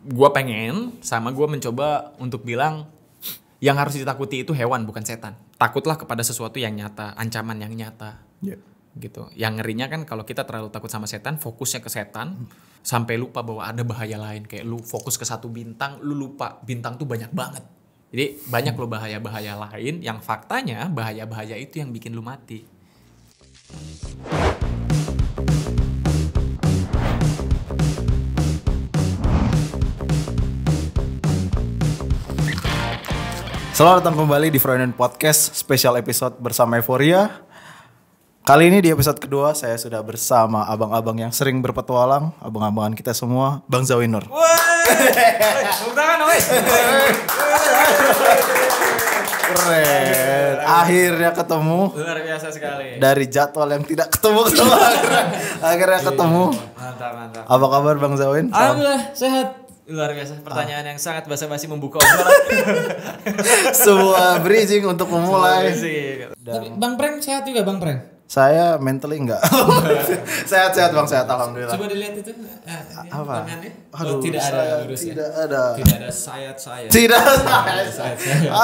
gue pengen sama gue mencoba untuk bilang yang harus ditakuti itu hewan bukan setan. Takutlah kepada sesuatu yang nyata, ancaman yang nyata. Gitu. Yang ngerinya kan kalau kita terlalu takut sama setan, fokusnya ke setan sampai lupa bahwa ada bahaya lain. Kayak lu fokus ke satu bintang, lu lupa bintang tuh banyak banget. Jadi banyak lo bahaya-bahaya lain yang faktanya bahaya-bahaya itu yang bikin lu mati. Selamat datang kembali di Freudian Podcast Special episode bersama Euphoria. Kali ini di episode kedua saya sudah bersama abang-abang yang sering berpetualang, abang-abangan kita semua, Bang Zawin Nur. Keren. Akhirnya ketemu. Luar biasa sekali. Dari jadwal yang tidak ketemu akhirnya ketemu. Mantap. Apa kabar Bang Zawin? Alhamdulillah sehat. Luar biasa. Pertanyaan yang sangat basa-basi membuka obrolan. Sebuah bridging untuk memulai. Tapi Bang Prank sehat juga Bang Prank? Saya mentally enggak. Sehat-sehat Bang, sehat alhamdulillah. Coba dilihat itu. Apa? Aduh, tidak ada lurus ya. Tidak ada. Tidak ada sayat-sayat. Tidak ada.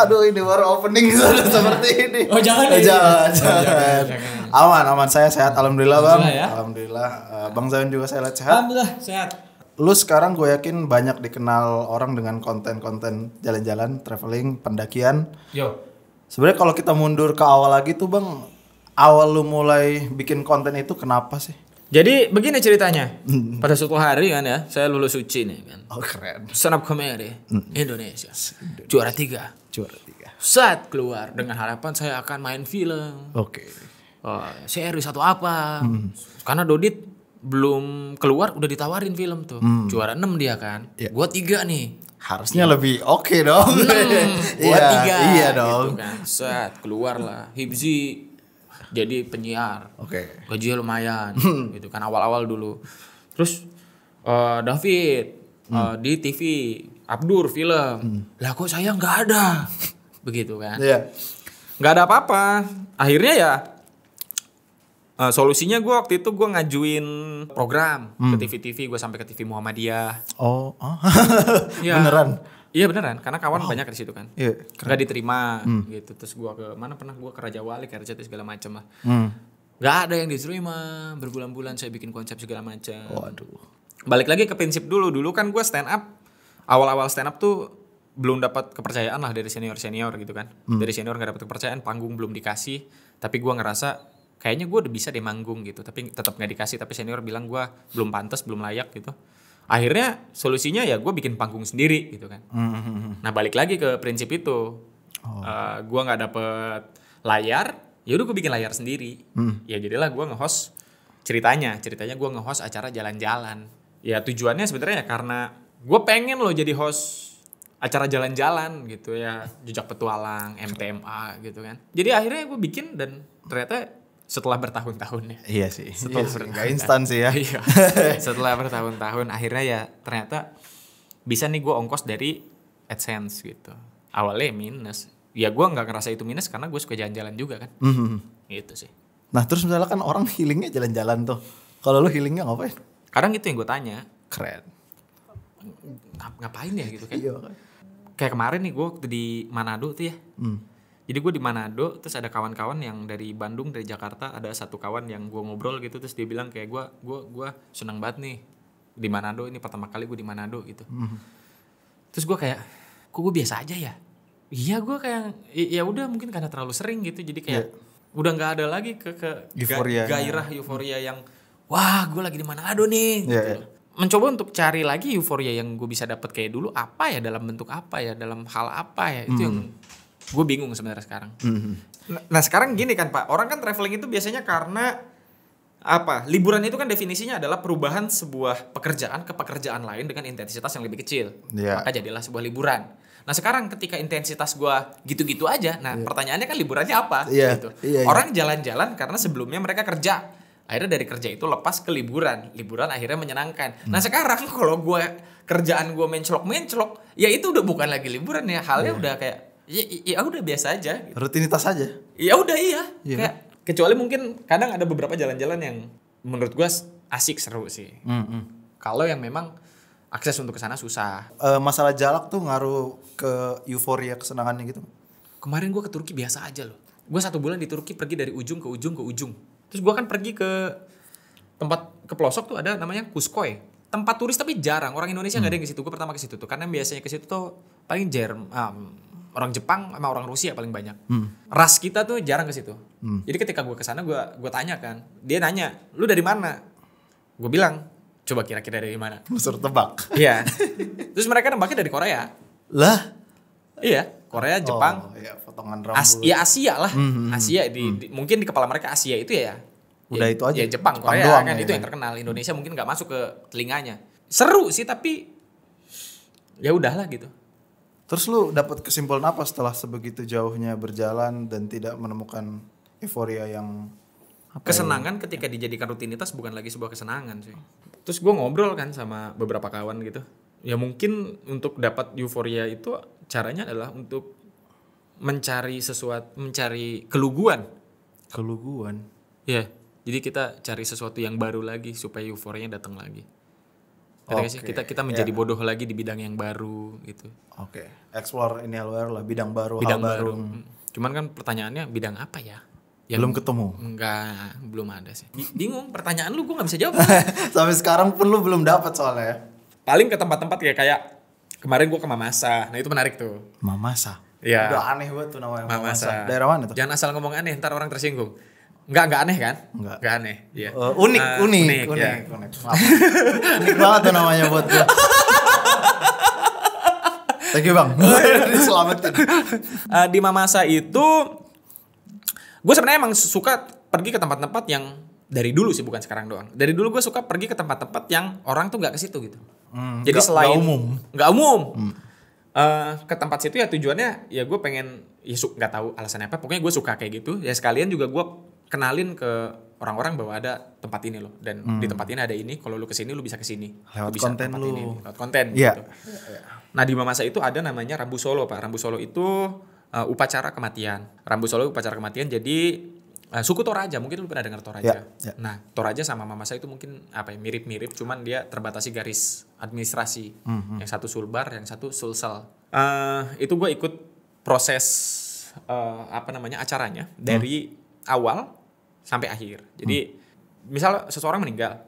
Aduh, ini baru opening sudah seperti ini. Oh, jangan. Jangan. Aman. Saya sehat alhamdulillah Bang. Alhamdulillah ya. Alhamdulillah. Bang Zawin juga saya lihat sehat. Alhamdulillah sehat. Lu sekarang gue yakin banyak dikenal orang dengan konten-konten jalan-jalan, traveling, pendakian. Yo. Sebenarnya kalau kita mundur ke awal lagi tuh Bang, awal lu mulai bikin konten itu kenapa sih? Jadi begini ceritanya. Pada suatu hari kan ya, saya lulus uji nih kan. Oh keren. Stand up comedy Indonesia. Juara 3. Saat keluar dengan harapan saya akan main film. Oke. Series atau apa. Karena Dodit belum keluar udah ditawarin film tuh. Juara 6 dia kan. Yeah. Gua 3 nih. Harusnya lebih oke dong. Gua 3. Iya dong. Gitu kan. Saat keluar lah Hibzi jadi penyiar. Oke. Gajinya lumayan gitu kan awal-awal dulu. Terus David di TV Abdur film. Lah kok saya nggak ada. Begitu kan. Iya. Nggak ada apa-apa. Akhirnya ya solusinya gue waktu itu gue ngajuin program ke TV-TV. Gue sampai ke TV Muhammadiyah. Oh. Ya, Beneran? Iya beneran. Karena kawan banyak di situ kan. Iya. Nggak diterima gitu. Terus gue ke mana pernah gue ke Raja Wali, ke RCTI segala macam lah. Nggak ada yang diterima. Berbulan-bulan saya bikin konsep segala macam. Waduh. Balik lagi ke prinsip dulu kan gue stand up. Awal-awal stand up tuh belum dapat kepercayaan lah dari senior gitu kan. Dari senior nggak dapat kepercayaan, panggung belum dikasih. Tapi gue ngerasa kayaknya gue udah bisa deh manggung gitu. Tapi tetap nggak dikasih. Tapi senior bilang gue belum pantas, belum layak gitu. Akhirnya solusinya ya gue bikin panggung sendiri gitu kan. Nah balik lagi ke prinsip itu. Gue nggak dapet layar, yaudah gue bikin layar sendiri. Ya jadilah gue nge-host ceritanya gue nge-host acara jalan-jalan. Ya tujuannya sebenarnya karena gue pengen loh jadi host acara jalan-jalan gitu ya, jejak petualang, MTMA gitu kan. Jadi akhirnya gue bikin dan ternyata setelah bertahun-tahun ya. Iya sih. Nggak instan sih ya. Iya. Setelah bertahun-tahun akhirnya ya ternyata bisa nih gue ongkos dari AdSense gitu. Awalnya minus. Ya gue nggak ngerasa itu minus karena gue suka jalan-jalan juga kan. Gitu sih. Nah terus misalnya kan orang healingnya jalan-jalan tuh. Kalau lu healingnya ngapain? Kadang itu yang gue tanya. Keren. Ngapain ya gitu kan. Iya. Kayak kemarin nih gue waktu di Manado tuh ya. Jadi gue di Manado terus ada kawan-kawan yang dari Bandung, dari Jakarta, ada satu kawan yang gue ngobrol gitu terus dia bilang kayak gue senang banget nih di Manado, ini pertama kali gue di Manado gitu. Terus gue kayak kok gue biasa aja ya? Iya gue kayak ya udah mungkin karena terlalu sering gitu jadi kayak udah nggak ada lagi ke gairah euforia yang wah gue lagi di Manado nih gitu. Mencoba untuk cari lagi euforia yang gue bisa dapat kayak dulu apa ya, dalam bentuk apa ya, dalam hal apa ya, itu yang gue bingung sebenarnya sekarang. Nah sekarang gini kan Pak, orang kan traveling itu biasanya karena apa? Liburan itu kan definisinya adalah perubahan sebuah pekerjaan ke pekerjaan lain dengan intensitas yang lebih kecil. Maka jadilah sebuah liburan. Nah sekarang ketika intensitas gue gitu-gitu aja, nah pertanyaannya kan liburannya apa? Gitu. Orang jalan-jalan karena sebelumnya mereka kerja. Akhirnya dari kerja itu lepas ke liburan akhirnya menyenangkan. Nah sekarang kalau gue kerjaan gue menclok, ya itu udah bukan lagi liburan ya, halnya udah kayak ya udah biasa aja gitu. Rutinitas aja. Ya udah iya. Kayak kecuali mungkin kadang ada beberapa jalan-jalan yang menurut gue asik seru sih. Kalau yang memang akses untuk ke sana susah. Masalah jalak tuh ngaruh ke euforia kesenangannya gitu. Kemarin gue ke Turki biasa aja loh. Gue 1 bulan di Turki pergi dari ujung ke ujung ke ujung. Terus gue kan pergi ke tempat ke pelosok tuh ada namanya Kuskoy. Tempat turis tapi jarang. Orang Indonesia nggak ada yang ke situ. Gue pertama ke situ tuh karena biasanya ke situ tuh paling orang Jepang sama orang Rusia paling banyak. Ras kita tuh jarang ke situ. Jadi ketika gue kesana gue tanya kan. Dia nanya, lu dari mana? Gue bilang, coba kira-kira dari mana? Suruh tebak. Iya. Terus mereka nembaknya dari Korea. Lah? Iya, Korea, Jepang. Oh, iya, potongan rambut. Ya Asia lah. Asia mungkin di kepala mereka Asia itu ya. Udah itu aja. Ya Jepang, Korea doang kan ya, itu yang terkenal. Indonesia mungkin nggak masuk ke telinganya. Seru sih tapi ya udahlah gitu. Terus lu dapat kesimpulan apa setelah sebegitu jauhnya berjalan dan tidak menemukan euforia yang Kesenangan ketika dijadikan rutinitas bukan lagi sebuah kesenangan sih. Terus gue ngobrol kan sama beberapa kawan gitu. Ya mungkin untuk dapat euforia itu caranya adalah untuk mencari keluguan. keluguan? Ya, jadi kita cari sesuatu yang baru lagi supaya euforianya datang lagi. Sih? Kita menjadi bodoh lagi di bidang yang baru gitu. Oke. Explore ini luar lah, bidang baru, Bidang hal baru. baru. Cuman kan pertanyaannya bidang apa ya? Belum ketemu. Enggak, belum ada sih. Bingung pertanyaan lu gue nggak bisa jawab. Sampai sekarang pun lu belum dapat soalnya ya. Paling ke tempat-tempat kayak kemarin gue ke Mamasa. Nah itu menarik tuh. Mamasa. Iya. Udah aneh banget tuh namanya Mamasa. Daerah mana tuh? Jangan asal ngomong aneh, ntar orang tersinggung. Enggak aneh kan? Enggak. Aneh. Iya. Unik. Ya. Maaf. Unik banget tuh namanya buat gue. Thank you bang. Diselamatin. Di Mamasa itu gue sebenarnya emang suka pergi ke tempat-tempat yang dari dulu sih, bukan sekarang doang. Dari dulu gue suka pergi ke tempat-tempat yang orang tuh nggak ke situ gitu. Jadi selain nggak umum, ke tempat situ ya tujuannya ya gue pengen ya nggak tahu alasannya apa. Pokoknya gue suka kayak gitu. Ya sekalian juga gue kenalin ke orang-orang bahwa ada tempat ini loh, dan di tempat ini ada ini. Kalau lu kesini lu bisa kesini. Lewat bisa konten lu. lewat konten. Iya. Gitu. Nah di Mamasa itu ada namanya Rambu Solo Pak. Rambu Solo itu upacara kematian. Rambu Solo upacara kematian. Jadi suku Toraja, mungkin lu pernah dengar Toraja. Ya. Nah Toraja sama Mamasa itu mungkin mirip-mirip, cuman dia terbatasi garis administrasi. Yang satu Sulbar, yang satu Sulsel. Itu gue ikut proses acaranya dari awal sampai akhir. Jadi misal seseorang meninggal,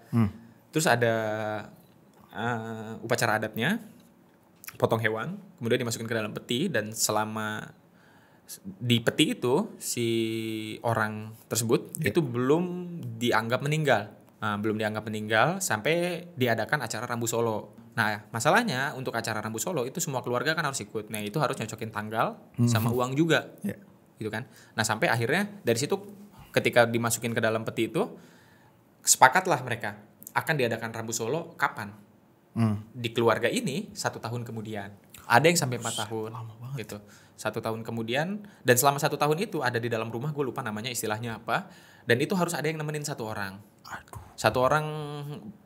terus ada upacara adatnya, potong hewan, kemudian dimasukin ke dalam peti, dan selama di peti itu si orang tersebut itu belum dianggap meninggal. Belum dianggap meninggal sampai diadakan acara Rambu Solo. Nah, masalahnya untuk acara Rambu Solo itu semua keluarga kan harus ikut. Nah, itu harus nyocokin tanggal sama uang juga. Gitu kan. Nah, sampai akhirnya dari situ ketika dimasukin ke dalam peti itu sepakatlah mereka akan diadakan Rambu Solo kapan? Di keluarga ini 1 tahun kemudian. Ada yang sampai 4 tahun gitu. 1 tahun kemudian, dan selama 1 tahun itu ada di dalam rumah, gue lupa namanya istilahnya apa, dan itu harus ada yang nemenin 1 orang. Satu orang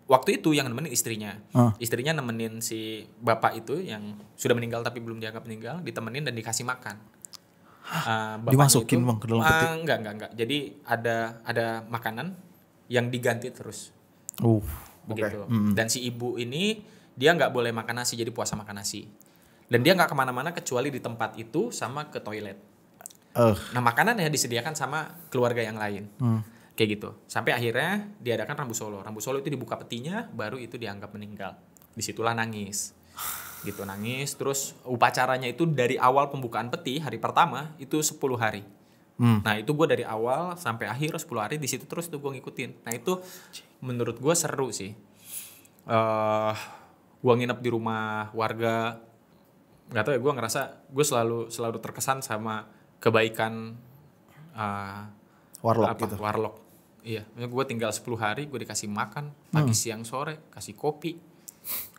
waktu itu yang nemenin istrinya. Istrinya nemenin si bapak itu yang sudah meninggal tapi belum dianggap meninggal, ditemenin dan dikasih makan. Dimasukin itu, bang ke dalam peti? Enggak. Jadi ada makanan yang diganti terus. Begitu. Dan si ibu ini dia nggak boleh makan nasi, jadi puasa makan nasi. Dan dia nggak kemana-mana kecuali di tempat itu sama ke toilet. Nah makanannya disediakan sama keluarga yang lain. Kayak gitu. Sampai akhirnya diadakan Rambu Solo. Rambu Solo itu dibuka petinya, baru itu dianggap meninggal. Disitulah nangis. Gitu nangis. Terus upacaranya itu dari awal pembukaan peti hari pertama itu 10 hari. Nah itu gue dari awal sampai akhir 10 hari di situ terus tuh gue ngikutin. Nah itu menurut gue seru sih. Gue nginep di rumah warga. Gak tau ya, gue ngerasa gue selalu terkesan sama kebaikan warlock. Iya, gue tinggal 10 hari gue dikasih makan pagi siang sore, kasih kopi.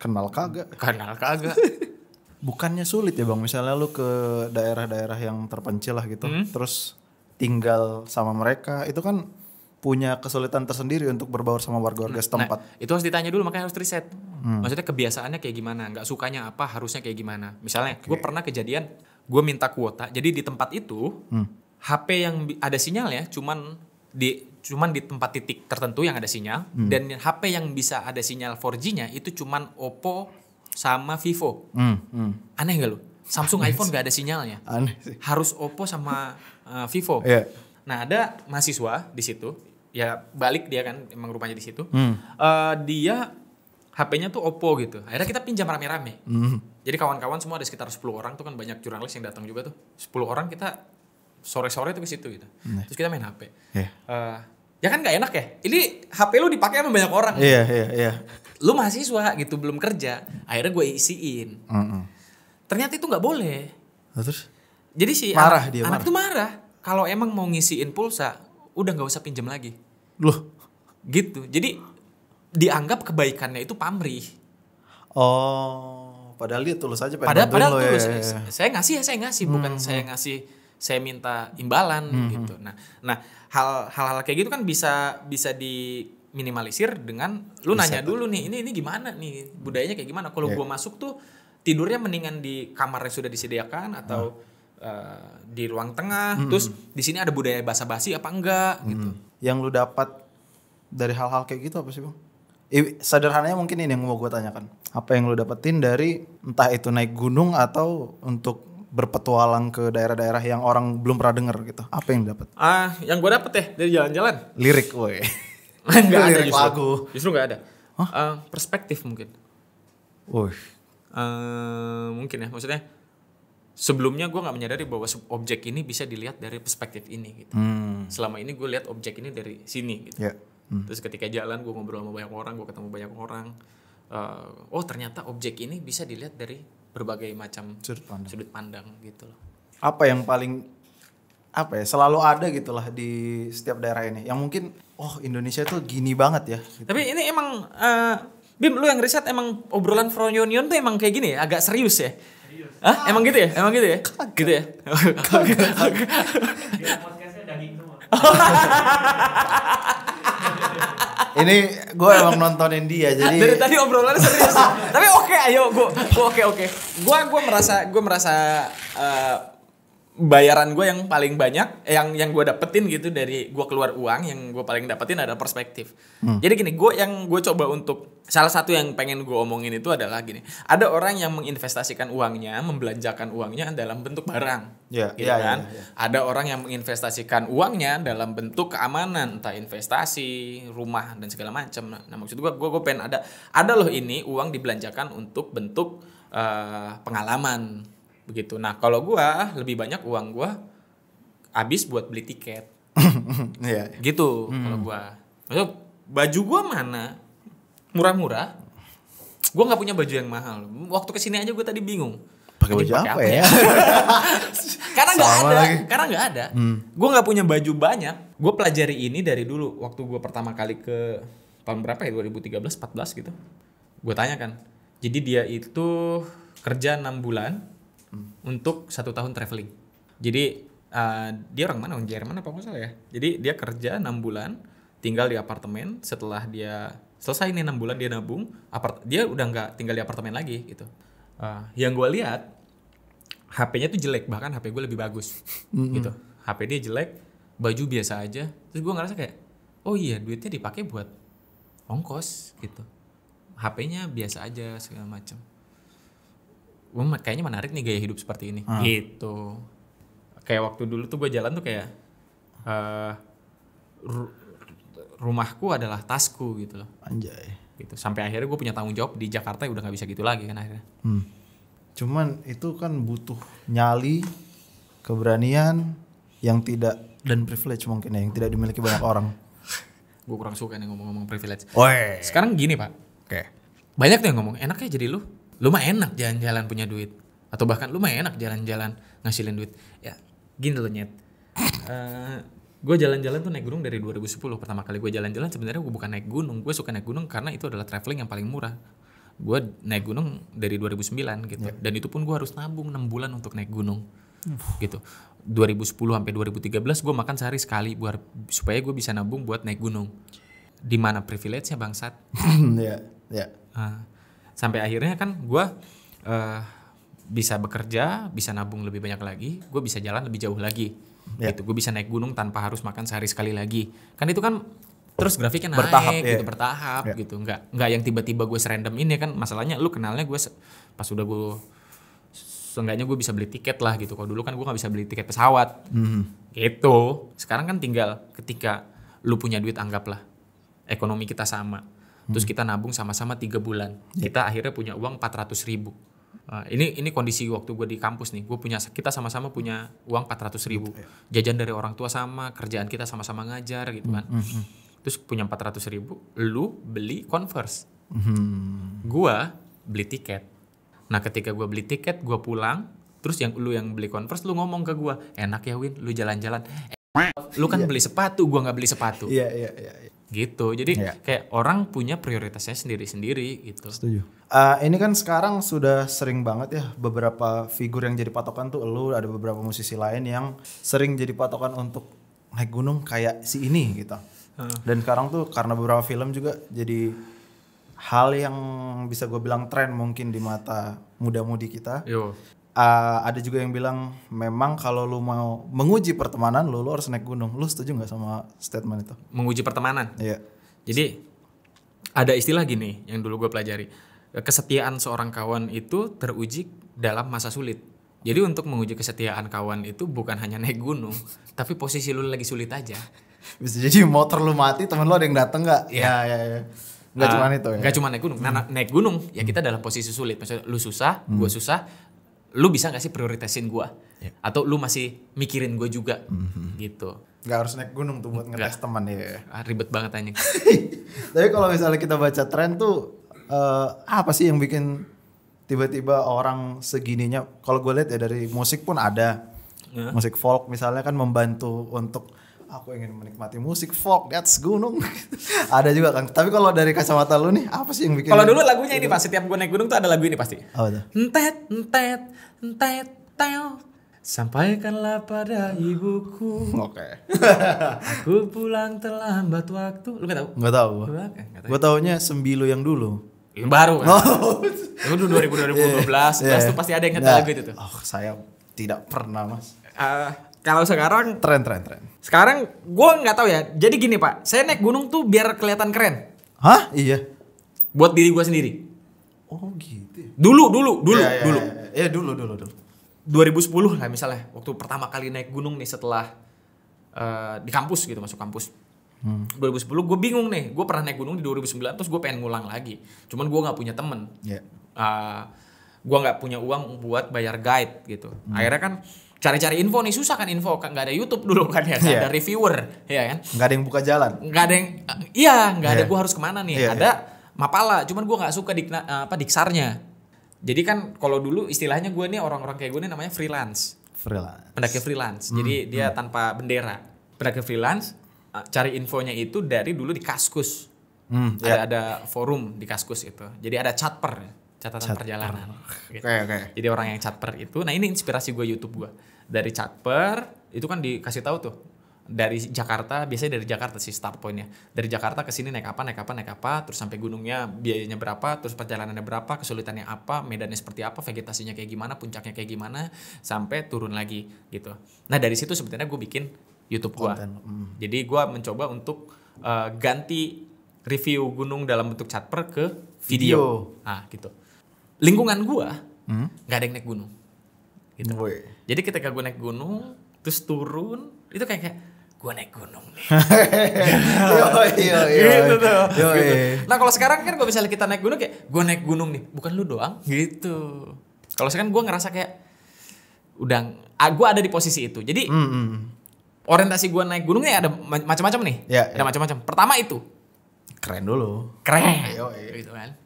Kenal kagak. Bukannya sulit ya bang, misalnya lu ke daerah-daerah yang terpencil lah gitu, terus tinggal sama mereka, itu kan punya kesulitan tersendiri untuk berbaur sama warga-warga setempat. Nah, itu harus ditanya dulu, makanya harus riset. Maksudnya kebiasaannya kayak gimana, nggak sukanya apa, harusnya kayak gimana. Misalnya, gue pernah kejadian, gue minta kuota, jadi di tempat itu HP yang ada sinyalnya cuman di tempat titik tertentu yang ada sinyal, dan HP yang bisa ada sinyal 4G-nya itu cuman Oppo sama Vivo. Aneh gak lu? Samsung iPhone gak ada sinyalnya. Aneh sih. Harus Oppo sama Vivo. Iya. Nah ada mahasiswa di situ, ya balik dia kan emang rumahnya di situ. Dia HP-nya tuh Oppo gitu. Akhirnya kita pinjam rame-rame. Jadi kawan-kawan semua ada sekitar 10 orang tuh kan, banyak jurnalis yang datang juga tuh. 10 orang kita sore-sore tuh ke situ gitu. Terus kita main HP. Ya kan gak enak ya. Ini HP lu dipakai sama banyak orang. Iya. Lu mahasiswa gitu, belum kerja. Akhirnya gue isiin. Ternyata itu gak boleh. Terus? Jadi si Marah anak tuh marah. Kalau emang mau ngisiin pulsa, udah gak usah pinjam lagi. Loh? Gitu. Jadi dianggap kebaikannya itu pamrih. Oh, padahal dia tulus aja pengen Padahal bantuin lo tulus. ya. Saya ngasih, bukan saya ngasih, saya minta imbalan gitu. Nah, hal-hal kayak gitu kan bisa diminimalisir dengan lu nanya dulu nih, ini gimana nih, budayanya kayak gimana? Kalau gua masuk tuh tidurnya mendingan di kamar yang sudah disediakan atau di ruang tengah. Terus di sini ada budaya basa-basi apa enggak gitu. Yang lu dapat dari hal-hal kayak gitu apa sih, Bang? Sederhananya mungkin ini yang mau gue tanyakan. Apa yang lu dapetin dari entah itu naik gunung atau untuk berpetualang ke daerah-daerah yang orang belum pernah denger gitu. Apa yang dapat? Yang gue dapet ya dari jalan-jalan. Lirik, woi. Enggak ada Lirik justru. lagu. Justru enggak ada. Perspektif mungkin. Woi. Mungkin ya, maksudnya sebelumnya gue nggak menyadari bahwa objek ini bisa dilihat dari perspektif ini gitu. Selama ini gue lihat objek ini dari sini gitu. Yeah. Terus ketika jalan gue ngobrol sama banyak orang, gue ketemu banyak orang. Oh ternyata objek ini bisa dilihat dari berbagai macam sudut pandang gitu loh. Apa yang paling selalu ada gitulah di setiap daerah ini yang mungkin Indonesia tuh gini banget ya gitu. Tapi ini emang Bim, lu yang riset emang obrolan Froyonion tuh emang kayak gini ya, agak serius ya? Hah? Emang gitu ya? Gitu ya? Podcastnya daging semua. Ini gue emang nontonin dia jadi dari tadi obrolannya serius. Tapi oke, ayo gue oke. Gue merasa bayaran gue yang paling banyak, yang gue dapetin gitu dari gue keluar uang, yang gue paling dapetin adalah perspektif. Jadi gini, gue coba untuk salah satu yang pengen gue omongin itu adalah gini, ada orang yang menginvestasikan uangnya, membelanjakan uangnya dalam bentuk barang, kan? Ada orang yang menginvestasikan uangnya dalam bentuk keamanan, entah investasi, rumah dan segala macam. Nah maksud gue pengen ada loh ini uang dibelanjakan untuk bentuk pengalaman. Begitu. Nah kalau gue lebih banyak uang gue habis buat beli tiket. Gitu kalau gue. Maksudnya baju gue mana murah-murah. Gue nggak punya baju yang mahal. Waktu kesini aja gue tadi bingung. Pakai baju apa ya? Karena nggak ada. Gue nggak punya baju banyak. Gue pelajari ini dari dulu. Waktu gue pertama kali ke tahun berapa ya, 2013-14 gitu. Gue tanya kan. Jadi dia itu kerja 6 bulan. Untuk 1 tahun traveling. Jadi dia orang mana? Orang Jerman apa nggak salah ya. Jadi dia kerja 6 bulan, tinggal di apartemen. Setelah dia selesai nih 6 bulan dia nabung, dia udah nggak tinggal di apartemen lagi gitu. Yang gue lihat HP-nya tuh jelek, bahkan HP gue lebih bagus gitu. HP dia jelek, baju biasa aja. Terus gue ngerasa kayak, oh iya duitnya dipakai buat ongkos gitu. HP-nya biasa aja segala macam. Kayaknya menarik nih gaya hidup seperti ini gitu. Kayak waktu dulu tuh gue jalan tuh kayak rumahku adalah tasku gitu loh. Anjay. Gitu. Sampai akhirnya gue punya tanggung jawab di Jakarta udah gak bisa gitu lagi kan akhirnya. Cuman itu kan butuh nyali, keberanian yang tidak, dan privilege mungkin ya, yang tidak dimiliki banyak orang. Gue kurang suka nih ngomong-ngomong privilege. Woi. Sekarang gini Pak. Oke. Banyak tuh yang ngomong enaknya jadi lu mah enak jalan-jalan punya duit, atau bahkan lu mah enak jalan-jalan ngasilin duit. Ya gini loh Nyet, gue jalan-jalan tuh naik gunung dari 2010. Pertama kali gue jalan-jalan sebenarnya gue bukan naik gunung, gue suka naik gunung karena itu adalah traveling yang paling murah. Gue naik gunung dari 2009 gitu, dan itu pun gue harus nabung 6 bulan untuk naik gunung gitu. 2010 sampai 2013 gue makan sehari sekali supaya gue bisa nabung buat naik gunung. Di mana privilege-nya bangsat? Ya. Sampai akhirnya kan gue bisa bekerja, bisa nabung lebih banyak lagi, gue bisa jalan lebih jauh lagi. Gitu, gue bisa naik gunung tanpa harus makan sehari sekali lagi. Kan itu kan Terus grafiknya naik Bertahap, gitu, iya. bertahap Iya. gitu. Nggak yang tiba-tiba gue serandom ini kan. Masalahnya lu kenalnya gue pas udah gue seenggaknya gue bisa beli tiket lah gitu. Kalau dulu kan gue nggak bisa beli tiket pesawat. Gitu. Sekarang kan tinggal ketika lu punya duit, anggaplah ekonomi kita sama. Terus kita nabung sama-sama 3 bulan. Kita akhirnya punya uang 400.000. Ini kondisi waktu gue di kampus nih. Kita sama-sama punya uang 400.000. Jajan dari orang tua sama, kerjaan kita sama-sama ngajar gitu kan. Terus punya 400.000, lu beli Converse. Gua beli tiket. Nah ketika gua beli tiket, gua pulang. Terus lu yang beli Converse, lu ngomong ke gua, enak ya Win, lu jalan-jalan. Lu kan beli sepatu, gua nggak beli sepatu. Iya. Gitu. Jadi Iya. kayak orang punya prioritasnya sendiri-sendiri gitu. Setuju. Ini kan sekarang sudah sering banget ya beberapa figur yang jadi patokan tuh lu, ada beberapa musisi lain yang sering jadi patokan untuk naik gunung kayak si ini gitu. Dan sekarang tuh karena beberapa film juga jadi hal yang bisa gue bilang tren mungkin di mata muda-mudi kita. Yo. Ada juga yang bilang memang kalau lu mau menguji pertemanan lu harus naik gunung. Lu setuju nggak sama statement itu? Menguji pertemanan. Iya. Jadi ada istilah gini yang dulu gue pelajari. Kesetiaan seorang kawan itu teruji dalam masa sulit. Jadi untuk menguji kesetiaan kawan itu bukan hanya naik gunung, tapi posisi lu lagi sulit aja. Bisa jadi motor lu mati, temen lu ada yang dateng nggak? Iya. Ya. Nggak cuma itu ya. Nggak cuma naik gunung. Nah, naik gunung ya kita dalam posisi sulit. Maksudnya lu susah, gue susah. Lu bisa nggak sih prioritasin gue? Atau lu masih mikirin gue juga? Gitu. Nggak harus naik gunung tuh buat ngetes teman ya. Ribet banget anjing. Tapi kalau misalnya kita baca tren tuh apa sih yang bikin tiba-tiba orang segininya? Kalau gue lihat ya dari musik pun ada. Musik folk misalnya kan membantu untuk aku ingin menikmati musik folk, that's gunung. Ada juga kan. Tapi kalau dari kacamata lu nih, apa sih yang bikin? Kalau dulu lagunya ini Pak, setiap gue naik gunung tuh ada lagu ini pasti. Oh, tuh. Entet, teo. Sampaikanlah pada ibuku. Oke. Aku pulang terlambat waktu. Lu gak tahu? Nggak tahu. Nggak tahu. Gue taunya Sembilu yang dulu. Yang baru kan? Oh. Itu 2012, 11 tuh pasti ada yang ngetel lagu itu tuh. Oh, saya tidak pernah, Mas. Kalau sekarang Tren. Sekarang gue nggak tahu ya. Jadi gini Pak, saya naik gunung tuh biar kelihatan keren. Hah? Iya. Buat diri gue sendiri. Oh gitu. Dulu. Iya dulu. 2010 lah misalnya. Waktu pertama kali naik gunung nih setelah di kampus gitu, masuk kampus. 2010 gue bingung nih. Gue pernah naik gunung di 2009 terus gue pengen ngulang lagi. Cuman gue nggak punya temen. Iya. Gue nggak punya uang buat bayar guide gitu. Akhirnya kan cari-cari info nih susah kan, info kan nggak ada YouTube dulu kan ya, nggak ada reviewer ya kan, Nggak ada yang buka jalan. nggak ada yang nggak ada gue harus kemana nih, ada Mapala, cuman gue nggak suka diksarnya. Jadi kan kalau dulu istilahnya gue nih orang-orang kayak gue nih namanya freelance, pendaki freelance. Jadi dia tanpa bendera, pendaki freelance. Cari infonya itu dari dulu di Kaskus, ada forum di Kaskus itu. Jadi ada Chatper, catatan perjalanan. Gitu. Oke. Jadi orang yang Chatper itu, nah ini inspirasi gue YouTube gue. Dari Chatper itu kan dikasih tahu tuh dari Jakarta, biasanya dari Jakarta sih start pointnya. Dari Jakarta ke sini naik apa, terus sampai gunungnya biayanya berapa, terus perjalanannya berapa, kesulitannya apa, medannya seperti apa, vegetasinya kayak gimana, puncaknya kayak gimana, sampai turun lagi gitu. Nah dari situ sebenarnya gue bikin YouTube gue. Jadi gue mencoba untuk ganti review gunung dalam bentuk Chatper ke video. Nah gitu. Lingkungan gue nggak ada yang naik gunung. Gitu. Jadi ketika gue naik gunung terus turun itu kayak gue naik gunung nih. Gitu tuh. Gitu. Nah kalau sekarang kan kalau misalnya kita naik gunung kayak gue naik gunung nih, bukan lu doang gitu. Kalau sekarang gue ngerasa kayak udah gue ada di posisi itu. Jadi orientasi gue naik gunungnya ada macam-macam nih. Ada macam-macam. Pertama itu keren dulu. Keren. Gitu kan.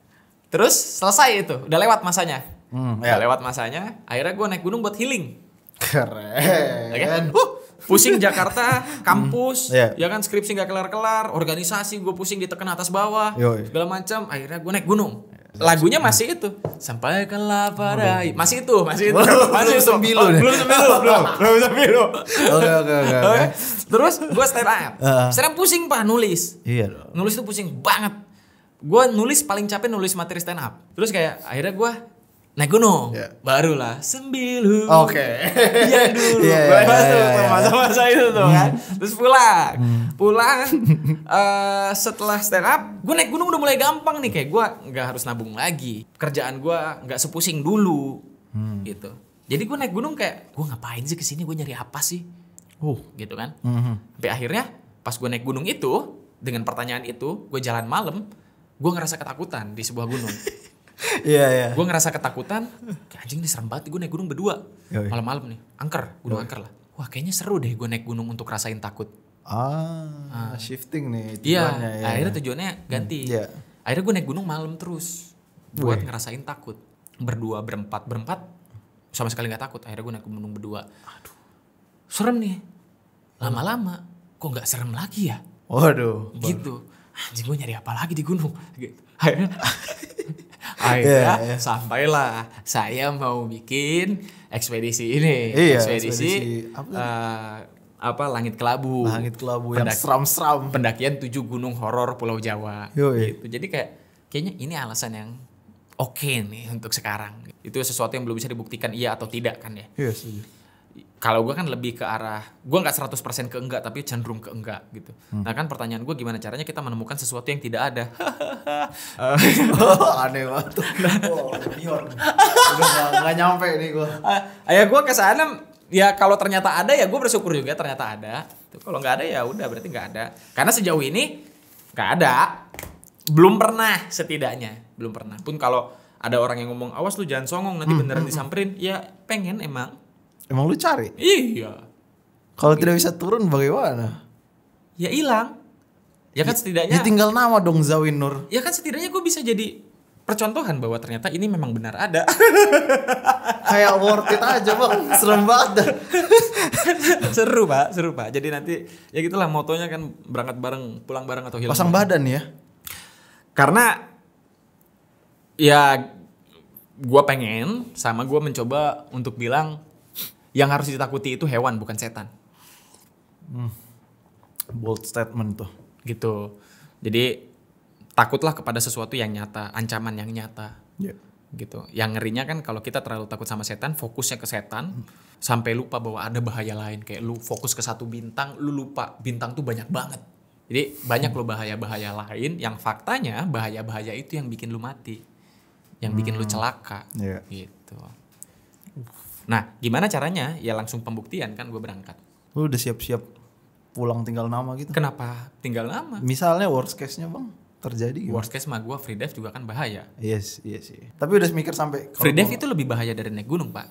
Terus selesai itu, udah lewat masanya. Udah lewat masanya, akhirnya gue naik gunung buat healing. Keren. Ya kan? Pusing Jakarta, kampus, ya kan skripsi gak kelar-kelar, organisasi gue pusing ditekan atas bawah, segala macam. Akhirnya gue naik gunung. Lagunya masih itu. Sampaikanlah pada masih itu. Belum sembilu. Oke. Terus gue stand up. Stand up pusing Pak nulis. Iya dong. Nulis itu pusing banget. Gue nulis paling capek nulis materi stand up. Terus kayak akhirnya gue naik gunung. Iya. Barulah sembilu. Oke. Yang dulu. Iya, Gue iya, masuk iya, iya. masa-masa itu tuh kan. Terus pulang. Setelah stand up, gue naik gunung udah mulai gampang nih. Kayak gue gak harus nabung lagi. Kerjaan gue gak sepusing dulu. Gitu. Jadi gue naik gunung kayak, gue ngapain sih kesini, gue nyari apa sih? Gitu kan. Sampai akhirnya pas gue naik gunung itu, dengan pertanyaan itu, gue jalan malam, gue ngerasa ketakutan di sebuah gunung. Iya. Gue ngerasa ketakutan, kayak anjing nih serem banget gue naik gunung berdua. Yoi. Malam-malam nih, gunung angker lah. Wah kayaknya seru deh gue naik gunung untuk rasain takut. Shifting nih Iya, tujuannya. Ya. akhirnya tujuannya ganti. Iya. Akhirnya gue naik gunung malam terus, buat ngerasain takut. Berdua, berempat sama sekali gak takut. Akhirnya gue naik gunung berdua. Aduh, serem nih. Lama-lama, kok gak serem lagi ya? Waduh. Gitu. Anjing gue nyari apa lagi di gunung? Gitu. Akhirnya sampailah saya mau bikin ekspedisi ini. Iya, ekspedisi Langit Kelabu. Langit Kelabu yang seram-seram. Pendakian 7 gunung horor Pulau Jawa. Yoi. Gitu. Jadi kayaknya ini alasan yang oke nih untuk sekarang. Itu sesuatu yang belum bisa dibuktikan iya atau tidak kan ya. Iya, setuju. Kalau gue kan lebih ke arah, gue gak 100% ke enggak, tapi cenderung ke enggak gitu. Nah kan pertanyaan gue gimana caranya kita menemukan sesuatu yang tidak ada. Aneh banget. Udah gak nyampe nih gue. Ya gue kesana, ya kalau ternyata ada ya gue bersyukur juga ternyata ada. Kalau gak ada ya udah berarti gak ada. Karena sejauh ini gak ada. Belum pernah setidaknya. Belum pernah. Pun kalau ada orang yang ngomong, awas lu jangan songong nanti beneran disamperin. Ya pengen emang. Emang lu cari? Iya. Kalau tidak bisa turun bagaimana? Ya hilang. Ya kan setidaknya. Ya tinggal nama dong Zawin Nur. Ya kan setidaknya gue bisa jadi percontohan bahwa ternyata ini memang benar ada. Kayak worth it aja bang. Serem banget. Seru pak. Jadi nanti ya gitulah motonya kan berangkat bareng, pulang bareng atau hilang. Pasang badan ya. Karena ya gue pengen sama gue mencoba untuk bilang yang harus ditakuti itu hewan bukan setan. Bold statement tuh. Gitu. Jadi takutlah kepada sesuatu yang nyata, ancaman yang nyata. Yeah. Gitu. Yang ngerinya kan kalau kita terlalu takut sama setan, fokusnya ke setan sampai lupa bahwa ada bahaya lain. Kayak lu fokus ke satu bintang, lu lupa bintang tuh banyak banget. Jadi banyak lo bahaya-bahaya lain yang faktanya bahaya-bahaya itu yang bikin lu mati. Yang bikin lu celaka. Yeah. Gitu. Nah, gimana caranya? Ya langsung pembuktian kan gue berangkat. Lu udah siap-siap pulang tinggal nama gitu? Kenapa tinggal nama? Misalnya worst case-nya bang terjadi gimana? Worst case mah gue free dive juga kan bahaya. Yes, iya sih. Tapi udah mikir sampai Free dive itu lebih bahaya dari naik gunung, Pak.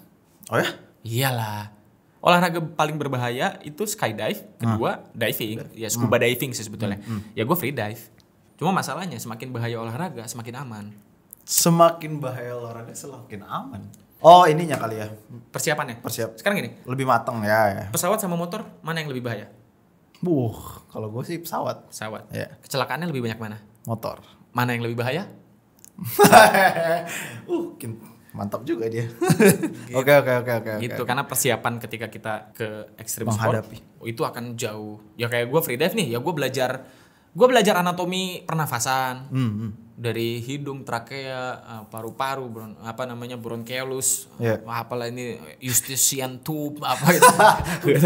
Oh ya? Iyalah. Olahraga paling berbahaya itu skydive, kedua diving, ya scuba diving sih sebetulnya. Ya gue free dive. Cuma masalahnya semakin bahaya olahraga semakin aman. Semakin bahaya olahraga semakin aman. Oh ininya kali ya. Persiapannya. Sekarang gini, Lebih matang ya. pesawat sama motor mana yang lebih bahaya? Kalau gue sih pesawat. Pesawat. Ya. Kecelakaannya lebih banyak mana? Motor. Mana yang lebih bahaya? Mantap juga dia. Oke. Gitu, karena persiapan ketika kita ke extreme sport Menghadapi. itu akan jauh. Ya kayak gue free dive nih, ya gue belajar anatomi pernafasan. Dari hidung, trakea, paru-paru, bronchiolus, Yeah. apalah ini Eustachian tube apa itu. Gue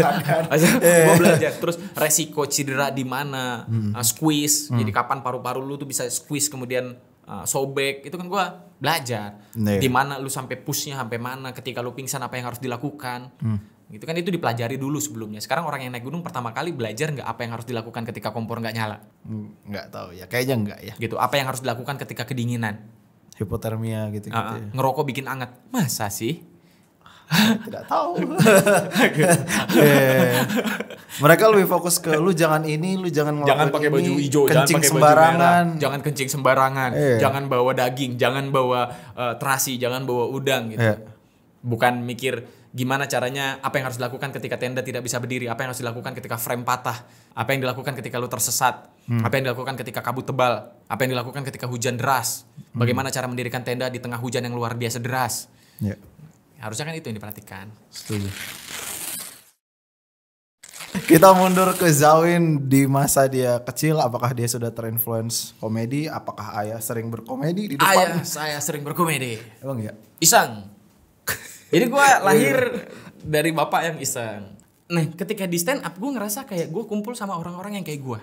belajar terus resiko cedera di mana, squeeze. Jadi kapan paru-paru lu tuh bisa squeeze kemudian sobek, itu kan gue belajar. Yeah. Di mana lu sampai pushnya sampai mana, ketika lu pingsan apa yang harus dilakukan. Gitu kan itu dipelajari dulu sebelumnya. Sekarang orang yang naik gunung pertama kali belajar nggak apa yang harus dilakukan ketika kompor nggak nyala. Nggak tahu ya. Kayaknya nggak ya. Gitu. Apa yang harus dilakukan ketika kedinginan? Hipotermia gitu ya. Ngerokok bikin anget. Masa sih? Tidak tahu. Mereka lebih fokus ke lu jangan ini, lu jangan pakai baju hijau, kencing jangan pakai sembarangan. baju merah, jangan kencing sembarangan, Iya. jangan bawa daging, jangan bawa terasi, jangan bawa udang gitu. Iya. Bukan mikir gimana caranya, apa yang harus dilakukan ketika tenda tidak bisa berdiri, apa yang harus dilakukan ketika frame patah, apa yang dilakukan ketika lu tersesat, apa yang dilakukan ketika kabut tebal, apa yang dilakukan ketika hujan deras, bagaimana cara mendirikan tenda di tengah hujan yang luar biasa deras. Ya. Harusnya kan itu yang diperhatikan. Setuju. Kita mundur ke Zawin di masa dia kecil. Apakah dia sudah terinfluence komedi? Apakah ayah sering berkomedi di depan? Ayah saya sering berkomedi. Emang ya? Iseng. Jadi gue lahir dari bapak yang iseng. Nah ketika di stand up gue ngerasa kayak gue kumpul sama orang-orang yang kayak gue.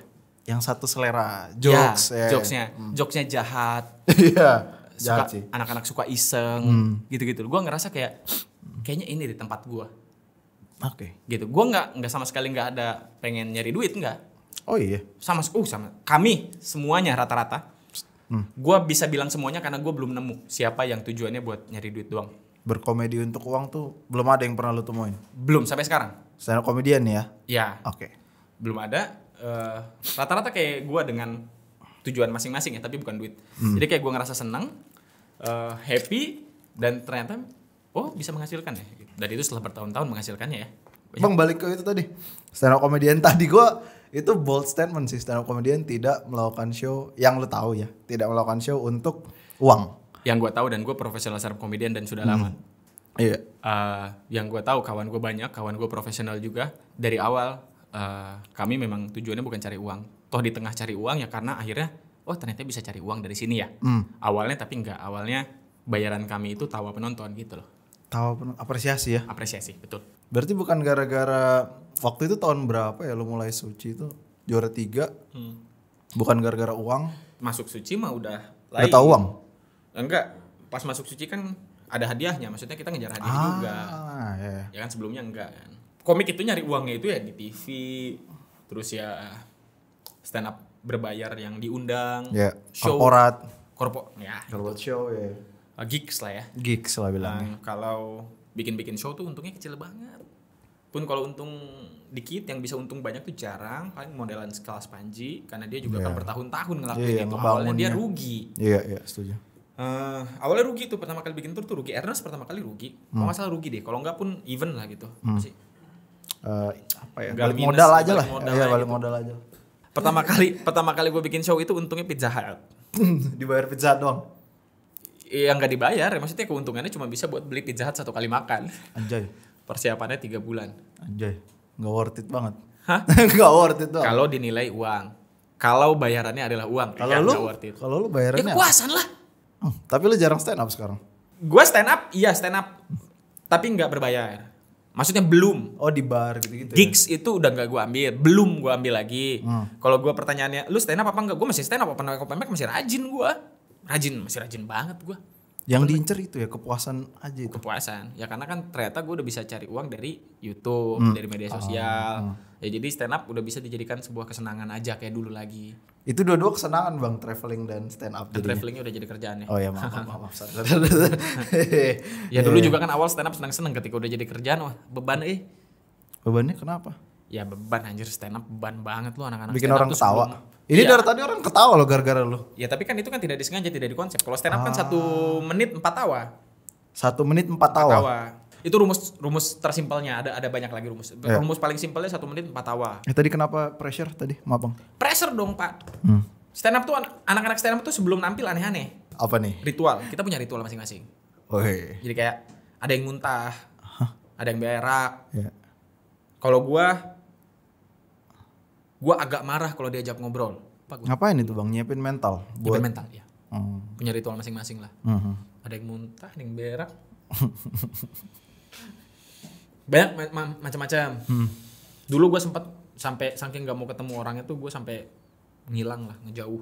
Yang satu selera jokes ya. Jokesnya jahat. Iya. Suka, Jahat sih. anak-anak suka iseng gitu-gitu. Gue ngerasa kayaknya ini di tempat gue. Oke. Gitu. Gue nggak sama sekali nggak ada pengen nyari duit, nggak. Oh iya. Sama kami semuanya rata-rata. Gue bisa bilang semuanya karena gue belum nemu siapa yang tujuannya buat nyari duit doang. Berkomedi untuk uang tuh belum ada yang pernah lu temuin. Belum sampai sekarang. Stand up comedian ya? Ya. Oke. Belum ada. Rata-rata kayak gue dengan tujuan masing-masing ya, tapi bukan duit. Jadi kayak gue ngerasa senang, happy, dan ternyata bisa menghasilkan ya. Dan itu setelah bertahun-tahun menghasilkannya ya. Bang balik ke itu tadi. Stand up comedian tadi gua itu bold statement sih. Stand up comedian tidak melakukan show yang lu tahu ya. Tidak melakukan show untuk uang. Yang gue tahu dan gue profesional stand up comedian dan sudah lama. Iya. Yang gue tahu kawan gue banyak, kawan gue profesional juga. Dari awal kami memang tujuannya bukan cari uang. Toh di tengah cari uang ya karena akhirnya ternyata bisa cari uang dari sini ya. Awalnya tapi enggak. Awalnya bayaran kami itu tawa penonton gitu loh. Tahu apresiasi ya. Apresiasi, betul. Berarti bukan gara-gara waktu itu tahun berapa ya lu mulai Suci itu juara 3. Bukan gara-gara uang. Masuk Suci mah udah Gak tahu uang. Enggak, pas masuk Suci kan ada hadiahnya, maksudnya kita ngejar hadiah juga. Iya. Ya kan sebelumnya enggak kan. Komik itu nyari uangnya itu ya di TV, terus ya stand up berbayar yang diundang, Ya, show, korporat show ya. gigs lah ya. Gigs lah bilangnya. Kalau bikin show tuh untungnya kecil banget. Pun kalau untung dikit, yang bisa untung banyak tuh jarang. Paling modelan sekelas Panji, karena dia juga kan bertahun-tahun ngelakuin itu. Awalnya dia rugi. Iya setuju. Awalnya rugi tuh pertama kali bikin tour tuh rugi. Ernest pertama kali rugi. Kalau nggak salah rugi deh. Kalau nggak pun even lah gitu. Masih. Apa ya? Nggak Balik minus, modal aja lah. modal Iya aja balik gitu. modal aja. Pertama kali gue bikin show itu untungnya Pizza Hut. Dibayar pizza doang. Yang nggak dibayar, maksudnya keuntungannya cuma bisa buat beli Pizza Hut 1 kali makan. Anjay. Persiapannya 3 bulan. Anjay. Nggak worth it banget. Hah? Nggak worth it doang. Kalau dinilai uang. Kalau bayarannya adalah uang. Kalau ya lu, nggak worth it. kalau lu bayarannya Ya kepuasan lah. tapi lu jarang stand up sekarang. Gue stand up, iya stand up. Tapi nggak berbayar. Maksudnya belum. Oh di bar gitu-gitu. Gigs itu udah nggak gue ambil, belum gue ambil lagi. Kalau gue pertanyaannya, lu stand up apa enggak? Gue masih stand up, open mic masih rajin gue. Masih rajin banget gue. Yang diincer itu ya kepuasan aja itu. Kepuasan. Ya karena kan ternyata gue udah bisa cari uang dari YouTube, dari media sosial. Ya jadi stand up udah bisa dijadikan sebuah kesenangan aja kayak dulu lagi. Itu dua-dua kesenangan bang, traveling dan stand up. Dan travelingnya udah jadi kerjaannya. Oh ya maaf. Ya dulu juga kan awal stand up seneng-seneng, ketika udah jadi kerjaan wah beban Bebannya kenapa? Ya beban anjir, stand up beban banget lu anak-anak Bikin stand up orang tuh ketawa. Ini Iya. dari tadi orang ketawa loh gara-gara lu. Ya tapi kan itu kan tidak disengaja, tidak dikonsep. Kalau stand up kan 1 menit 4 tawa. 1 menit 4 tawa. Itu rumus tersimpelnya, ada banyak lagi rumus. Rumus paling simpelnya 1 menit 4 tawa. Tadi kenapa pressure tadi? Maaf bang. Pressure dong pak. Stand up tuh anak-anak stand up tuh sebelum nampil aneh-aneh. Apa nih? Ritual. Kita punya ritual masing-masing. Oke. Jadi kayak ada yang muntah, ada yang berak. Ya. Kalau gua agak marah kalau diajak ngobrol. Ngapain itu bang? Nyiapin mental? Buat mental ya. Hmm. Punya ritual masing-masing lah. Ada yang muntah, ada yang berak. Banyak macam-macam. Dulu gue sempet sampai saking gak mau ketemu orangnya tuh gue sampai ngilang lah, ngejauh.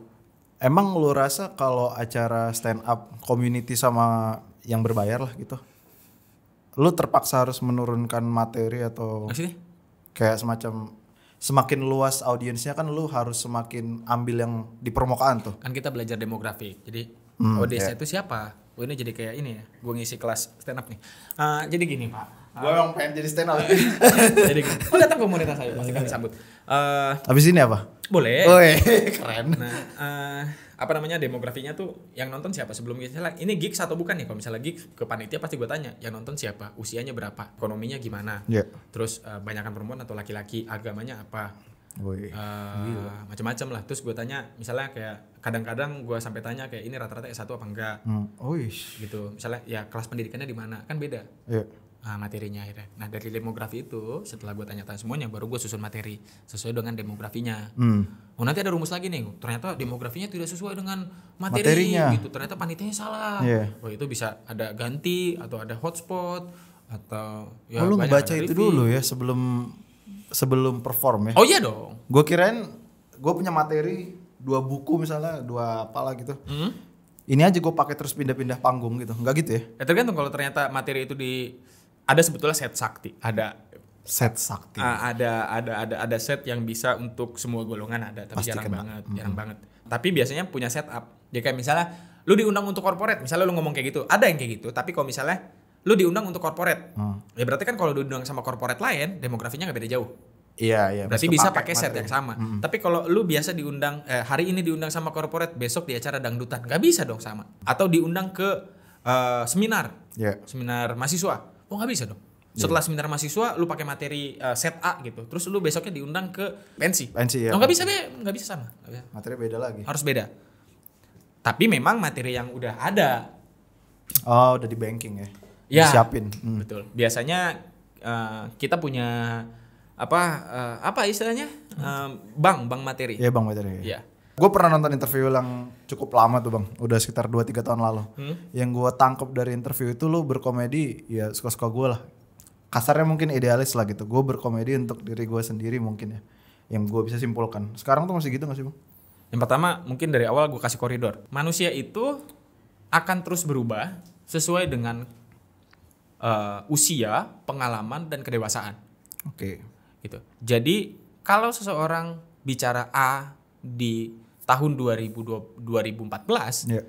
Emang lu rasa kalau acara stand up community sama yang berbayar lah gitu, lu terpaksa harus menurunkan materi atau Maksudnya? kayak semacam semakin luas audiensnya kan lu harus semakin ambil yang di permukaan tuh. Kan kita belajar demografik. Jadi audiensnya itu siapa? Oh ini jadi kayak ini ya. Gue ngisi kelas stand up nih. Jadi gini Pak. Gue emang pengen jadi stand up. Jadi gini. Oh datang komunitas saya pasti kami sambut. Habis ini apa? Boleh. Oh keren. Nah, apa namanya demografinya tuh yang nonton siapa sebelum misalnya ini gigs atau bukan ya? Kalau misalnya gigs ke panitia pasti gue tanya yang nonton siapa, usianya berapa, ekonominya gimana, terus banyakan perempuan atau laki-laki, agamanya apa, macam-macam lah. Terus gue tanya misalnya kayak kadang-kadang gue sampai tanya kayak ini rata-rata S1 apa enggak, gitu. Misalnya ya kelas pendidikannya di mana kan beda. materinya akhirnya. Nah dari demografi itu setelah gue tanya-tanya semuanya baru gue susun materi sesuai dengan demografinya. Oh nanti ada rumus lagi nih, ternyata demografinya tidak sesuai dengan Materinya. gitu, ternyata panitianya salah. Oh itu bisa ada ganti atau ada hotspot atau ya lu banyak, ngebaca ada itu review. dulu ya sebelum perform ya. Oh iya dong. Gue kirain gue punya materi 2 buku misalnya, 2 apalah gitu. Ini aja gue pakai terus pindah-pindah panggung gitu, nggak gitu ya? Ya tergantung kalau ternyata materi itu ada sebetulnya set sakti, ada Set sakti. ada set yang bisa untuk semua golongan ada, tapi Pasti jarang kena. banget. Tapi biasanya punya setup. Jadi kayak misalnya lu diundang untuk corporate, misalnya lu ngomong kayak gitu, ada yang kayak gitu. Tapi kalau misalnya lu diundang untuk corporate, ya berarti kan kalau diundang sama corporate lain, demografinya nggak beda jauh. Iya. Berarti mesti bisa pakai set materi. yang sama. Tapi kalau lu biasa diundang hari ini diundang sama corporate, besok di acara dangdutan, nggak bisa dong sama. Atau diundang ke seminar, Iya. seminar mahasiswa, oh nggak bisa dong. Setelah seminar mahasiswa, lu pakai materi set A gitu, terus lu besoknya diundang ke pensi. Pensi, ya. Oh nggak bisa sama, nggak bisa. Materi beda lagi. Harus beda. Tapi memang materi yang udah ada, Oh, udah di banking ya. ya Disiapin. betul. Biasanya kita punya apa istilahnya bank materi. Iya, Bang, materi. Iya. Gue pernah nonton interview yang cukup lama tuh, Bang. Udah sekitar 2-3 tahun lalu. Yang gue tangkap dari interview itu lu berkomedi ya suka-suka gue lah. Kasarnya mungkin idealis lah gitu. Gue berkomedi untuk diri gue sendiri mungkin ya. Yang gue bisa simpulkan. Sekarang tuh masih gitu gak sih, Bang? Yang pertama mungkin dari awal gue kasih koridor. Manusia itu akan terus berubah sesuai dengan usia, pengalaman dan kedewasaan. Oke. Gitu. Jadi kalau seseorang bicara A di tahun 2014, Iya.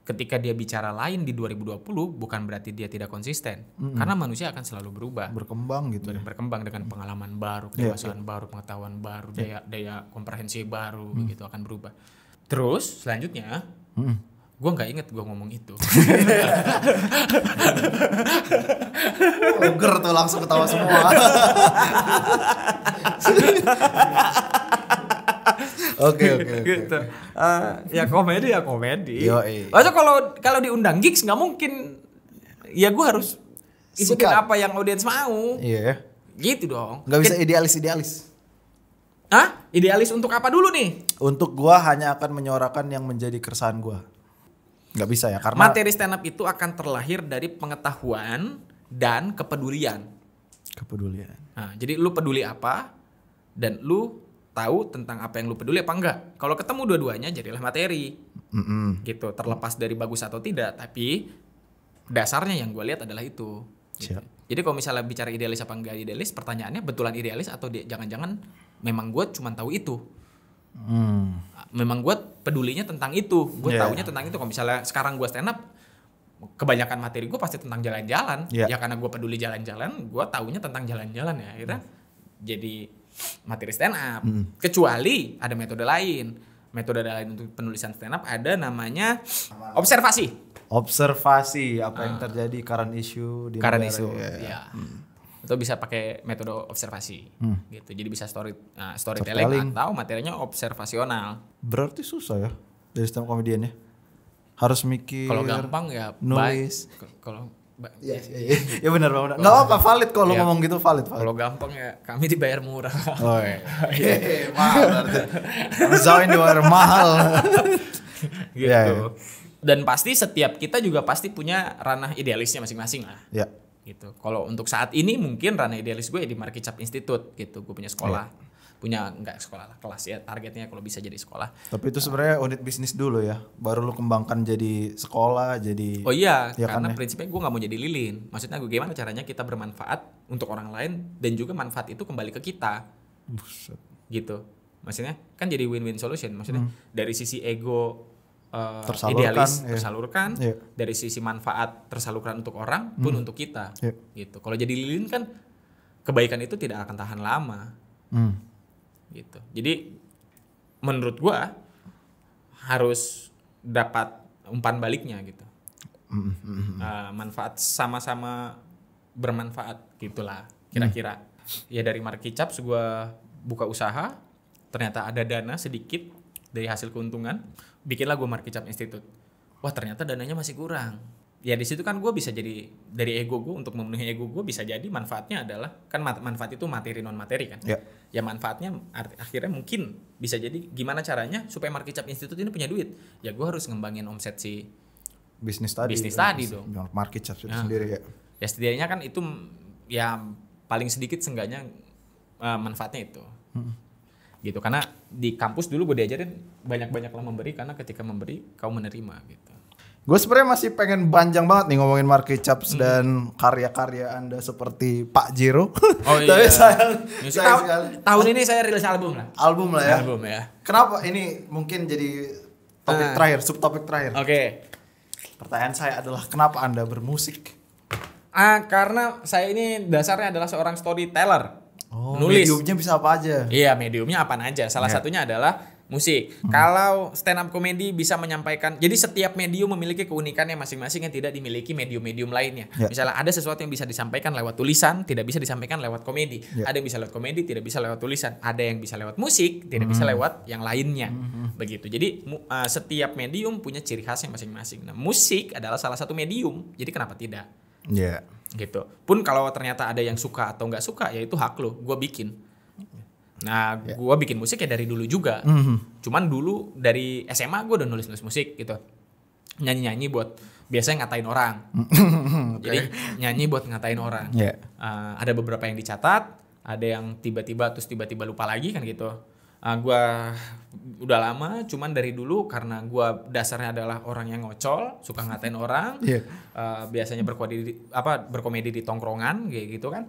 ketika dia bicara lain di 2020 bukan berarti dia tidak konsisten. Karena manusia akan selalu berubah. Berkembang gitu ya. Berkembang dengan pengalaman baru, kedewasaan baru, pengetahuan baru, daya komprehensi baru gitu akan berubah. Terus selanjutnya, gue nggak inget gue ngomong itu. Oger tuh langsung ketawa semua. Oke. Gitu. Ya komedi. Yoi. Masa kalau diundang gigs nggak mungkin. Ya gue harus ikutin Sikat. apa yang audiens mau. Iya. Gitu dong. Gak bisa idealis. Hah? Idealis untuk apa dulu nih? Untuk gua hanya akan menyuarakan yang menjadi keresahan gua. Gak bisa ya karena Materi stand up itu akan terlahir dari pengetahuan dan kepedulian. kepedulian. Nah, jadi lu peduli apa dan lu tahu tentang apa yang lu peduli apa enggak. Kalau ketemu dua-duanya jadilah materi. Gitu, terlepas dari bagus atau tidak, tapi dasarnya yang gue lihat adalah itu. Gitu. Siap. Jadi kalau misalnya bicara idealis apa enggak idealis, pertanyaannya betulan idealis atau jangan-jangan memang gue cuma tahu itu. Memang gue pedulinya tentang itu, gue taunya tentang itu. Kalau misalnya sekarang gue stand up, kebanyakan materi gue pasti tentang jalan-jalan. Ya karena gue peduli jalan-jalan, gue taunya tentang jalan-jalan ya. Akhirnya jadi materi stand up. Kecuali ada metode lain. Metode lain untuk penulisan stand up ada namanya observasi. Observasi apa yang terjadi current issue di Current negara. issue, Ya. Atau bisa pakai metode observasi, gitu. Jadi bisa storytelling Storytelling. atau materinya observasional. Berarti susah ya dari stand up comedian ya. Harus mikir. Kalau gampang ya nulis. Kalau Ya benar banget. Enggak apa valid kalau Iya. ngomong gitu valid. kalau gampang ya kami dibayar murah. Oh iya. Mahal berarti. Zain dibayar mahal. Gitu. Ya. Dan pasti setiap kita juga pasti punya ranah idealisnya masing-masing lah. Ya. Gitu. Kalau untuk saat ini mungkin ranah idealis gue di Marquis Cap Institute gitu. Gue punya sekolah. Punya enggak sekolah lah, kelas ya. Targetnya kalau bisa jadi sekolah. Tapi itu sebenarnya unit bisnis dulu ya. Baru lu kembangkan jadi sekolah, jadi Oh iya, Ya kan karena ya? prinsipnya gue nggak mau jadi lilin. Maksudnya gue gimana caranya kita bermanfaat untuk orang lain dan juga manfaat itu kembali ke kita. Buset. Gitu. Maksudnya kan jadi win-win solution. Maksudnya dari sisi ego Tersalurkan, idealis iya. tersalurkan, Iya. dari sisi manfaat tersalurkan untuk orang pun untuk kita. Iya. Gitu. Kalau jadi lilin kan kebaikan itu tidak akan tahan lama. Gitu. Jadi menurut gue harus dapat umpan baliknya gitu. Manfaat sama-sama bermanfaat gitulah kira-kira. Ya dari Marquis Cap gue buka usaha, ternyata ada dana sedikit dari hasil keuntungan, bikinlah gue Marquis Cap Institute. Wah ternyata dananya masih kurang. ya di situ kan gue bisa jadi dari ego gue untuk memenuhi ego gue bisa jadi manfaatnya adalah kan manfaat itu materi non materi kan. Ya manfaatnya akhirnya mungkin bisa jadi gimana caranya supaya Market Cap Institute ini punya duit. Ya gue harus ngembangin omset si bisnis tadi dong. Market Cap itu sendiri ya. Ya setidaknya kan itu ya paling sedikit seenggaknya manfaatnya itu. Gitu karena di kampus dulu gue diajarin banyak-banyaklah memberi karena ketika memberi kau menerima gitu. Gue sebenarnya masih pengen panjang banget nih ngomongin Market Caps dan karya-karya Anda seperti Pak Jiro. Oh iya. Tapi sayang tahun ini saya rilis album lah. Album lah ya. Album ya. Kenapa ini mungkin jadi topik terakhir, subtopik terakhir. Oke. Pertanyaan saya adalah kenapa Anda bermusik? Karena saya ini dasarnya adalah seorang storyteller. Nulis. Mediumnya bisa apa aja? Iya, mediumnya apa aja. Salah satunya adalah musik. Kalau stand up comedy bisa menyampaikan, jadi setiap medium memiliki keunikannya masing-masing yang tidak dimiliki medium-medium lainnya. Misalnya ada sesuatu yang bisa disampaikan lewat tulisan, tidak bisa disampaikan lewat komedi. Ada yang bisa lewat komedi, tidak bisa lewat tulisan. Ada yang bisa lewat musik, tidak bisa lewat yang lainnya. Begitu. Jadi setiap medium punya ciri khasnya masing-masing. Nah, musik adalah salah satu medium. Jadi kenapa tidak? Iya. Gitu. Pun kalau ternyata ada yang suka atau nggak suka, ya itu hak lo. Gue bikin. Nah, gue bikin musik ya dari dulu juga. Cuman dulu dari SMA gue udah nulis musik gitu. Nyanyi-nyanyi buat biasanya ngatain orang. Jadi nyanyi buat ngatain orang. Ada beberapa yang dicatat, ada yang tiba-tiba lupa lagi kan gitu. Gue udah lama, cuman dari dulu karena gue dasarnya adalah orang yang ngocol, suka ngatain orang. Biasanya berkomedi di tongkrongan kayak gitu kan.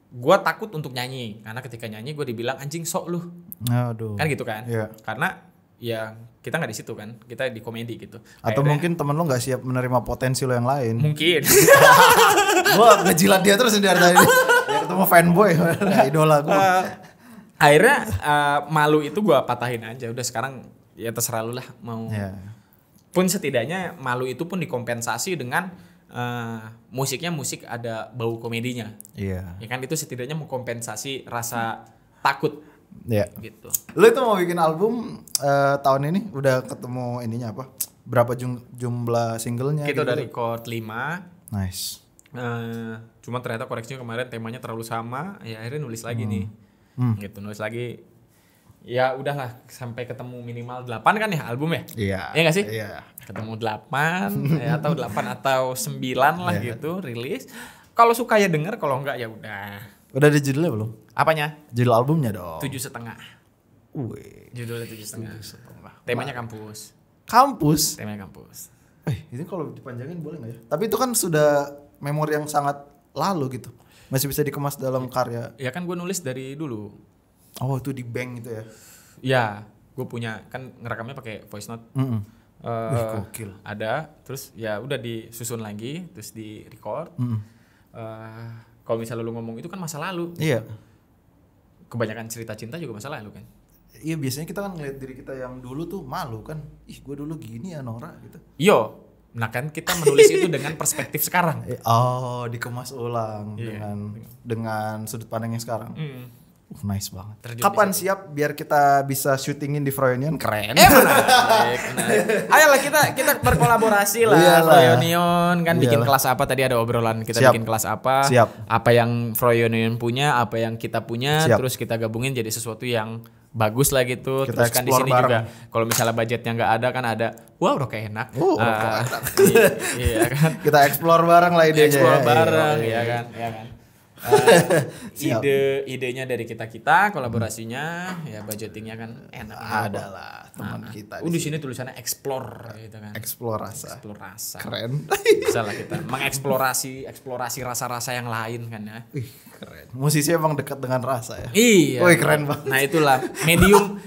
Gue takut untuk nyanyi karena ketika nyanyi gue dibilang anjing sok lu. Aduh. Kan gitu kan. Karena ya kita nggak di situ kan, kita di komedi gitu. Atau akhirnya, mungkin temen lo nggak siap menerima potensi lo yang lain. Mungkin. Gue ngejilat dia terus dari tadi. Ya ketemu fanboy, idola gue. Akhirnya malu itu gue patahin aja. Udah sekarang ya terserah lu lah mau. Pun setidaknya malu itu pun dikompensasi dengan musiknya musik ada bau komedinya. Ya kan itu setidaknya mengkompensasi rasa takut. Gitu. Lu itu mau bikin album tahun ini udah ketemu ininya apa? Berapa jumlah singlenya? Kita udah record 5. Nice. Cuma ternyata koreksinya kemarin temanya terlalu sama. Ya akhirnya nulis lagi nih. Gitu nulis lagi. Ya udahlah sampai ketemu minimal 8 kan ya album ya? Iya gak sih? Iya. Ketemu 8 ya, atau 8 atau 9 lah gitu rilis. Kalau suka ya denger, kalau enggak ya udah. Udah ada judulnya belum? Apanya? Judul albumnya dong. 7,5. Judulnya 7,5. Temanya kampus. Kampus? Temanya kampus. Itu kalau dipanjangin boleh gak ya? Tapi itu kan sudah memori yang sangat lalu gitu. Masih bisa dikemas dalam karya. Ya kan gue nulis dari dulu. Oh itu di bank gitu ya? Ya, gue punya kan ngerekamnya pakai voice note. Gokil. Ada, terus ya udah disusun lagi, terus di record. Kalau misalnya lu ngomong itu kan masa lalu. Iya. Kebanyakan cerita cinta juga masa lalu kan. Iya biasanya kita kan ngeliat diri kita yang dulu tuh malu kan. Ih gue dulu gini ya Nora gitu. Yo, nah kan kita menulis itu dengan perspektif sekarang. Oh dikemas ulang dengan sudut pandang yang sekarang. Nice banget. Terjun kapan siap biar kita bisa syutingin di Froyonion? Keren. Menarik. Ayolah kita berkolaborasi lah. Froyonion kan bikin kelas apa tadi ada obrolan kita bikin kelas apa. Apa yang Froyonion punya, apa yang kita punya, terus kita gabungin jadi sesuatu yang bagus lah gitu. Kita terus kan di sini juga kalau misalnya budgetnya nggak ada kan ada rokok enak. Iya kan. Kita explore bareng lah idenya. Explore bareng ya kan. Idenya dari kita kolaborasinya ya budgetingnya kan enak. Ada lah teman kita. Di sini tulisannya explore gitu kan. Explore rasa. Keren. Bisa lah kita mengeksplorasi rasa-rasa yang lain kan ya. Keren. Musisi emang dekat dengan rasa ya. Iya. Wih keren banget. Nah itulah medium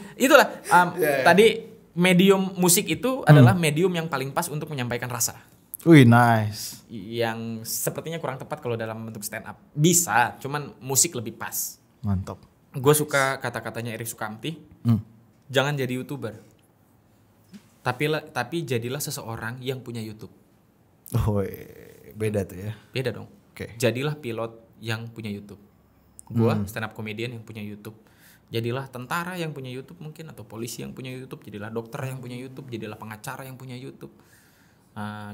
tadi medium musik itu adalah medium yang paling pas untuk menyampaikan rasa. Wih nice. Yang sepertinya kurang tepat kalau dalam bentuk stand up. Bisa, cuman musik lebih pas. Mantap. Gue suka kata-katanya Erik Sukamti. Jangan jadi YouTuber. Tapi jadilah seseorang yang punya YouTube. Oh, beda tuh ya. Beda dong. Oke. Jadilah pilot yang punya YouTube. Gue stand up comedian yang punya YouTube. Jadilah tentara yang punya YouTube mungkin, atau polisi yang punya YouTube. Jadilah dokter yang punya YouTube. Jadilah pengacara yang punya YouTube.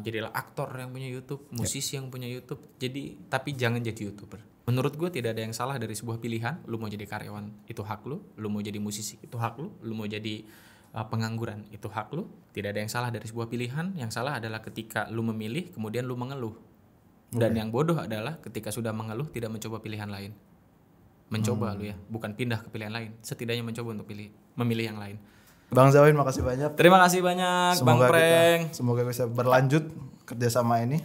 Jadilah aktor yang punya YouTube, musisi yang punya YouTube. Jadi tapi jangan jadi YouTuber. Menurut gue tidak ada yang salah dari sebuah pilihan. Lu mau jadi karyawan itu hak lu mau jadi musisi itu hak lu mau jadi pengangguran itu hak lu. Tidak ada yang salah dari sebuah pilihan. Yang salah adalah ketika lu memilih kemudian lu mengeluh. Dan yang bodoh adalah ketika sudah mengeluh tidak mencoba pilihan lain. Mencoba lu ya, bukan pindah ke pilihan lain. Setidaknya mencoba untuk memilih yang lain. Bang Zawin makasih banyak. Terima kasih banyak Bang Prank. Semoga bisa berlanjut kerjasama ini.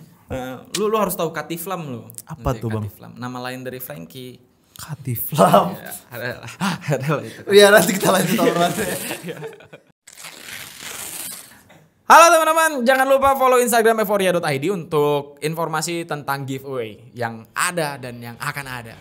Lu harus tahu Katiflam lu. Apa tuh Bang? Katiflam. Nama lain dari Frankie. Katiflam. Ya, adalah itu. Iya nanti kita lanjut obrolannya. Halo teman-teman, jangan lupa follow Instagram euphoria.id untuk informasi tentang giveaway yang ada dan yang akan ada.